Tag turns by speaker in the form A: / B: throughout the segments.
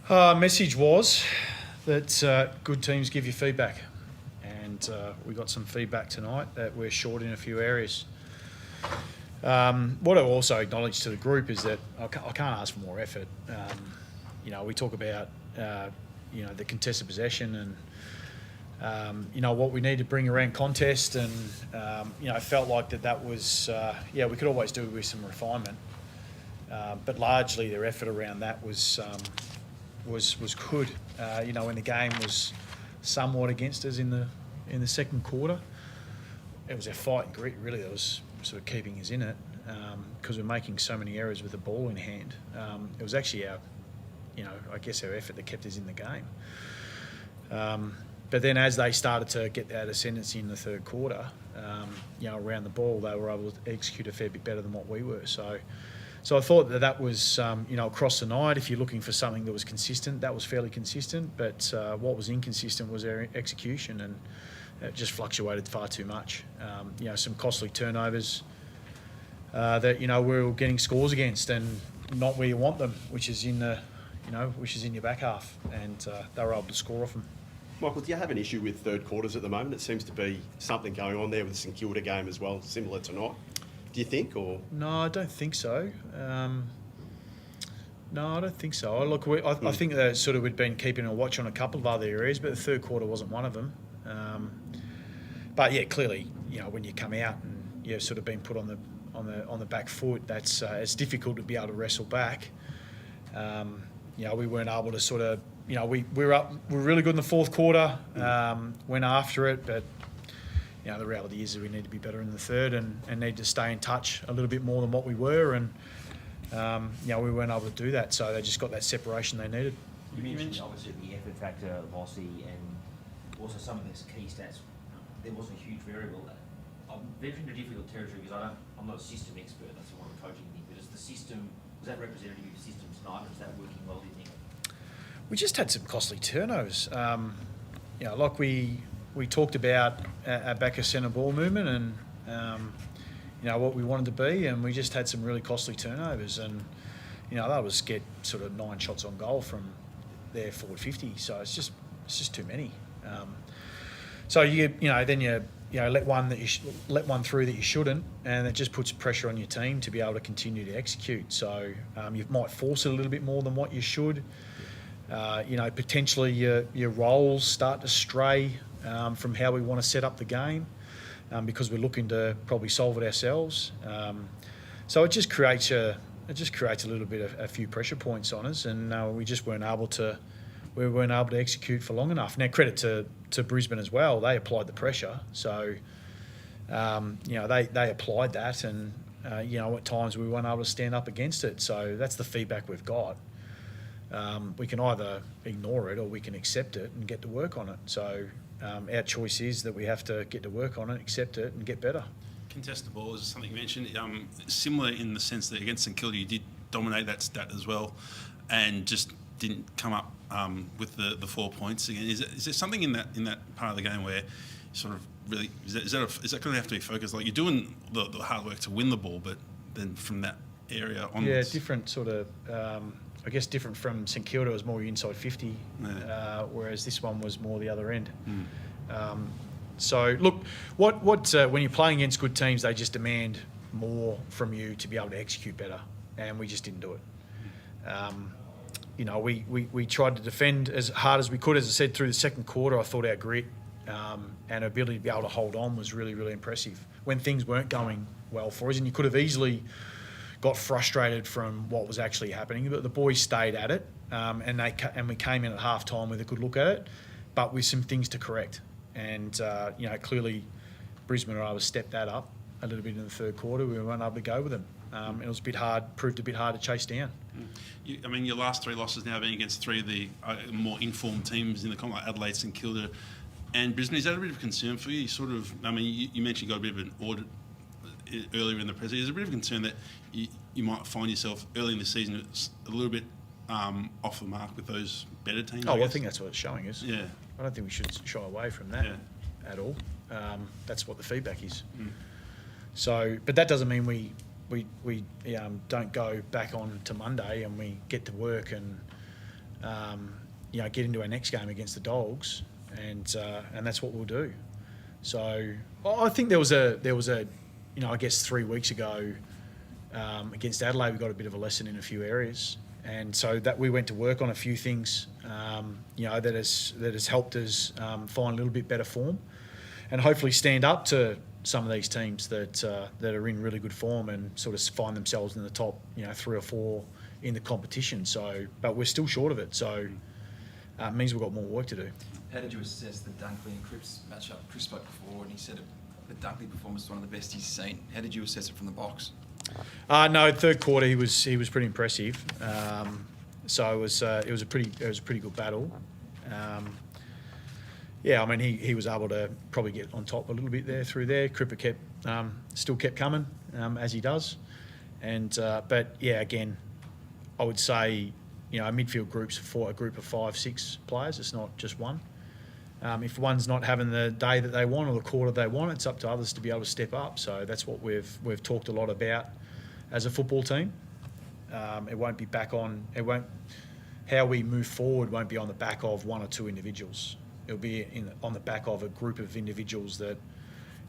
A: Message was that good teams give you feedback, and we got some feedback tonight that we're short in a few areas. What I also acknowledge to the group is that I can't ask for more effort. We talk about the contested possession and what we need to bring around contest, and I felt like that was we could always do with some refinement, but largely their effort around that was good. When the game was somewhat against us in the second quarter, it was our fight and grit really that was sort of keeping us in it, because we're making so many errors with the ball in hand. It was actually our effort that kept us in the game. But then as they started to get that ascendancy in the third quarter, around the ball, they were able to execute a fair bit better than what we were. So I thought that was, across the night, if you're looking for something that was consistent, that was fairly consistent. But what was inconsistent was our execution, and it just fluctuated far too much. Some costly turnovers that we were getting scores against, and not where you want them, which is in your back half, and they were able to score off them.
B: Michael, do you have an issue with third quarters at the moment? It seems to be something going on there with the St Kilda game as well, similar tonight. Do you think, or...?
A: No, I don't think so. I don't think so. Look, I think that sort of we'd been keeping a watch on a couple of other areas, but the third quarter wasn't one of them. But yeah, clearly, when you come out and you've sort of been put on the back foot, that's it's difficult to be able to wrestle back. We weren't able to sort of, we were really good in the fourth quarter, went after it, but the reality is that we need to be better in the third and need to stay in touch a little bit more than what we were, and we weren't able to do that, so they just got that separation they needed.
C: You mentioned obviously the effort factor, velocity, and also some of those key stats. There was a huge variable. I'm venturing into difficult territory because I'm not a system expert. That's what I'm coaching thing. But is the system, was that representative of the system tonight, or is that working well, do you think?
A: We just had some costly turnovers. Like we talked about our back of centre ball movement and what we wanted to be, and we just had some really costly turnovers, and that was get sort of 9 shots on goal from their forward 50. So it's just too many. So then you let one through that you shouldn't, and it just puts pressure on your team to be able to continue to execute. So you might force it a little bit more than what you should. Potentially your roles start to stray from how we want to set up the game, because we're looking to probably solve it ourselves. So it just creates a little bit of a few pressure points on us, and we just weren't able to execute for long enough. Now, credit to Brisbane as well. They applied the pressure, so they applied that, and at times we weren't able to stand up against it. So that's the feedback we've got. We can either ignore it or we can accept it and get to work on it. So our choice is that we have to get to work on it, accept it, and get better.
D: Contested ball is something you mentioned. Similar in the sense that against St Kilda you did dominate that stat as well, and just didn't come up with the 4 points again. Is there something in that part of the game where sort of really is that going to have to be focused? Like, you're doing the hard work to win the ball, but then from that area onwards.
A: Yeah, different sort of. I guess different from St Kilda, it was more inside 50, whereas this one was more the other end. So look, what when you're playing against good teams, they just demand more from you to be able to execute better, and we just didn't do it. We tried to defend as hard as we could. As I said, through the second quarter, I thought our grit and ability to be able to hold on was really, really impressive when things weren't going well for us, and you could have easily got frustrated from what was actually happening, but the boys stayed at it, and we came in at half time with a good look at it, but with some things to correct. And clearly Brisbane were able to step that up a little bit in the third quarter. We weren't able to go with them. It was proved a bit hard to chase down.
D: Your last 3 losses now being against 3 of the more informed teams in the comp, like Adelaide, St Kilda and Brisbane. Is that a bit of concern for you? You mentioned you got a bit of an audit earlier in the press. Is there a bit of concern that you might find yourself early in the season a little bit off the mark with those better teams?
A: I think that's what it's showing us.
D: Yeah.
A: I don't think we should shy away from that at all. That's what the feedback is. So, but that doesn't mean we don't go back on to Monday and we get to work and get into our next game against the Dogs, and that's what we'll do. So I think there was a I guess 3 weeks ago against Adelaide, we got a bit of a lesson in a few areas, and so that we went to work on a few things, that has helped us find a little bit better form, and hopefully stand up to some of these teams that are in really good form and sort of find themselves in the top 3 or 4 in the competition. So, but we're still short of it. So it means we've got more work to do.
E: How did you assess the Dunkley and Cripps matchup? Chris spoke before and he said the Dunkley performance was one of the best he's seen. How did you assess it from the box?
A: No, third quarter he was pretty impressive. So it was a pretty good battle. I mean he was able to probably get on top a little bit there through there. Cripper still kept coming as he does, but again, I would say a midfield group's for a group of 5-6 players. It's not just one. If one's not having the day that they want or the quarter they want, it's up to others to be able to step up. So that's what we've talked a lot about as a football team. It won't be back on. How we move forward won't be on the back of 1 or 2 individuals. It'll be on the back of a group of individuals that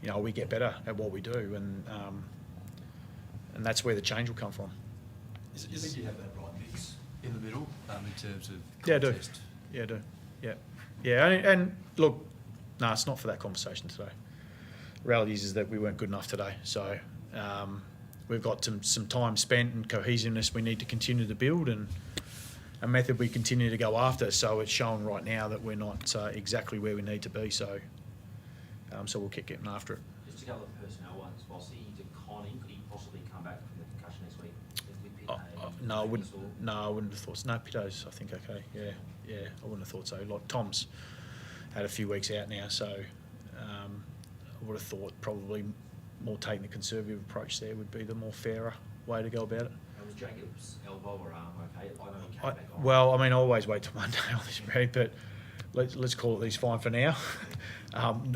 A: we get better at what we do, and that's where the change will come from.
F: Do you think you have that right mix in the middle in terms of
A: Yeah, I do.
F: contest?
A: Yeah, I do. Yeah. And look, no, it's not for that conversation today. Reality is that we weren't good enough today. So we've got some time spent and cohesiveness we need to continue to build, and a method we continue to go after. So it's shown right now that we're not exactly where we need to be. So we'll keep getting after it.
C: Just a couple of personnel ones. Bossy, Connie, could he possibly come back from the concussion next week?
A: No, I wouldn't have thought so. No, Pito's, I think, okay. Yeah, I wouldn't have thought so. Like Tom's had a few weeks out now, so I would have thought probably more taking the conservative approach there would be the more fairer way to go about it.
C: Was Jacob's elbow or arm okay? I know he came back on.
A: Well, I mean, I always wait till Monday on this, Brad, but let's call it he's fine for now.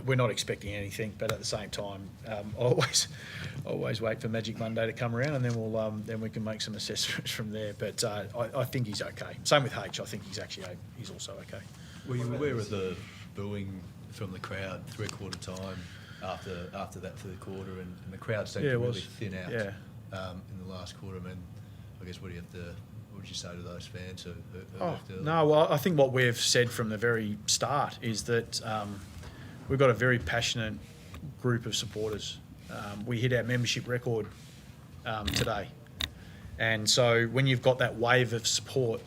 A: We're not expecting anything, but at the same time, always wait for Magic Monday to come around, and then then we can make some assessments from there. But I think he's okay. Same with H. I think he's also okay.
F: Were you aware of the booing from the crowd 3/4 time after that third quarter, and the crowd seemed to really thin out in the last quarter? I mean, I guess what would you say to those fans who left early?
A: No, well, I think what we've said from the very start is that we've got a very passionate group of supporters. We hit our membership record today. And so when you've got that wave of support,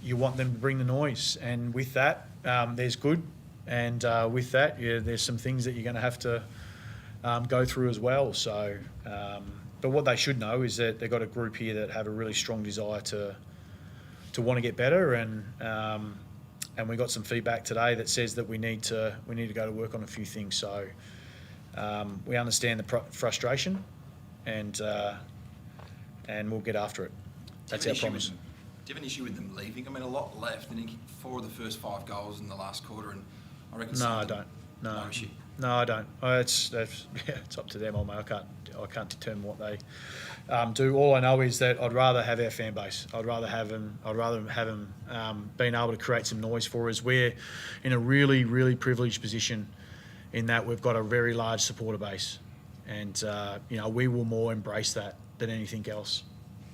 A: you want them to bring the noise. And with that, there's good. And with that, there's some things that you're going to have to go through as well. So, but what they should know is that they've got a group here that have a really strong desire to want to get better, and we got some feedback today that says that we need to go to work on a few things. So we understand the frustration, and we'll get after it. That's our promise.
E: Do you have an issue with them leaving? I mean, a lot left, and he kicked 4 of the first 5 goals in the last quarter, and I reckon.
A: No, I don't. No
E: issue.
A: No, I don't. It's up to them. I can't determine what they do. All I know is that I'd rather have our fan base. I'd rather have them being able to create some noise for us. We're in a really, really privileged position in that we've got a very large supporter base, and we will more embrace that than anything else.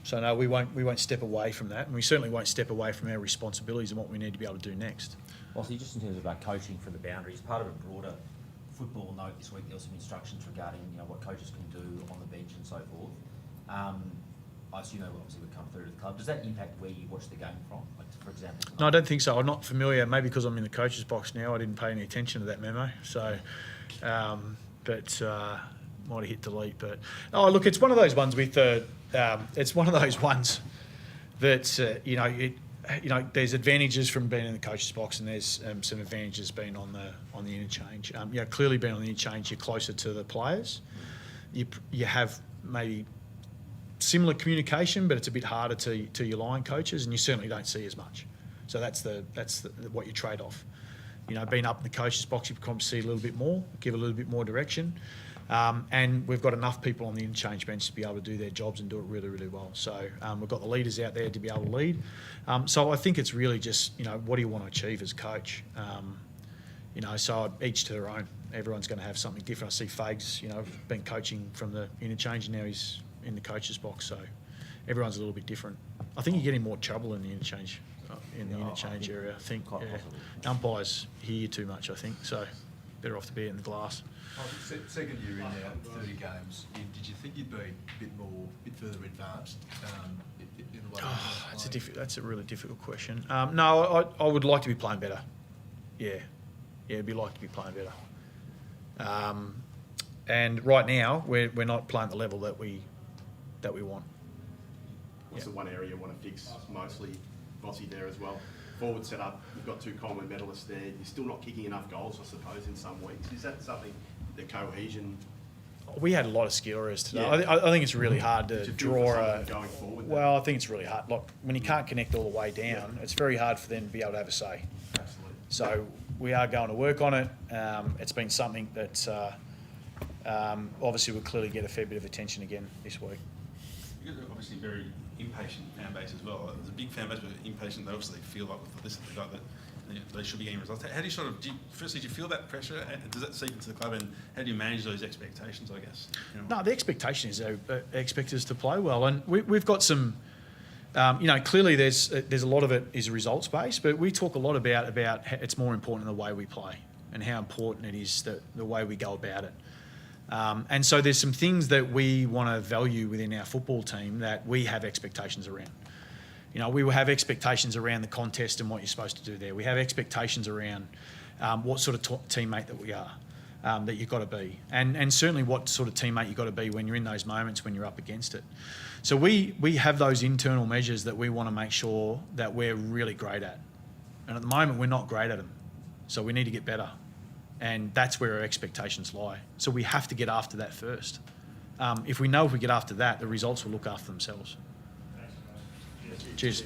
A: So no, we won't step away from that, and we certainly won't step away from our responsibilities and what we need to be able to do next.
C: Well, see, just in terms of coaching from the boundaries, part of a broader football note this week, there were some instructions regarding what coaches can do on the bench and so forth. I assume they obviously would come through to the club. Does that impact where you watch the game from? Like, for example, tonight?
A: No, I don't think so. I'm not familiar. Maybe because I'm in the coach's box now, I didn't pay any attention to that memo. So, but might have hit delete. But look, it's one of those ones with it's one of those ones that there's advantages from being in the coach's box, and there's some advantages being on the interchange. Clearly being on the interchange, you're closer to the players. You have maybe similar communication, but it's a bit harder to your line coaches, and you certainly don't see as much. So that's what you trade off. Being up in the coach's box, you can see a little bit more, give a little bit more direction. And we've got enough people on the interchange bench to be able to do their jobs and do it really, really well. So we've got the leaders out there to be able to lead. So I think it's really just, what do you want to achieve as a coach? So each to their own. Everyone's going to have something different. I see Fags, been coaching from the interchange, and now he's in the coach's box. So everyone's a little bit different. I think you're getting more trouble in the interchange, area. I think
C: Quite possibly.
A: umpires hear you too much, I think. So better off to be in the glass.
F: Second year in now, 30 games. Did you think you'd be a bit further advanced in the way?
A: That's a really difficult question. No, I would like to be playing better. Yeah, it'd be like to be playing better. And right now, we're not playing the level that we want.
B: What's the one area you want to fix mostly, Bossy, there as well? Forward set up, you've got 2 Coleman medalists there. You're still not kicking enough goals, I suppose, in some weeks. Is that something, the cohesion?
A: We had a lot of skill areas today.
B: Yeah.
A: I think it's really hard to
B: Did you feel
A: draw
B: for
A: a.
B: something going forward?
A: Well, I think it's really hard. Like when you can't connect all the way down, it's very hard for them to be able to have a say.
B: Absolutely.
A: So we are going to work on it. It's been something that obviously will clearly get a fair bit of attention again this week.
D: You've got obviously a very impatient fan base as well. There's a big fan base, but impatient. They obviously feel like with this, they got that they should be getting results. How do you firstly, do you feel that pressure? Does that seep into the club, and how do you manage those expectations, I guess?
A: No, the expectation is they expect us to play well, and we've got some. Clearly there's a lot of it is results based, but we talk a lot about it's more important the way we play and how important it is the way we go about it. And so there's some things that we want to value within our football team that we have expectations around. We will have expectations around the contest and what you're supposed to do there. We have expectations around what sort of teammate that we are, that you've got to be. And certainly what sort of teammate you've got to be when you're in those moments when you're up against it. So we have those internal measures that we want to make sure that we're really great at. And at the moment, we're not great at them. So we need to get better. And that's where our expectations lie. So we have to get after that first. If we get after that, the results will look after themselves. Cheers.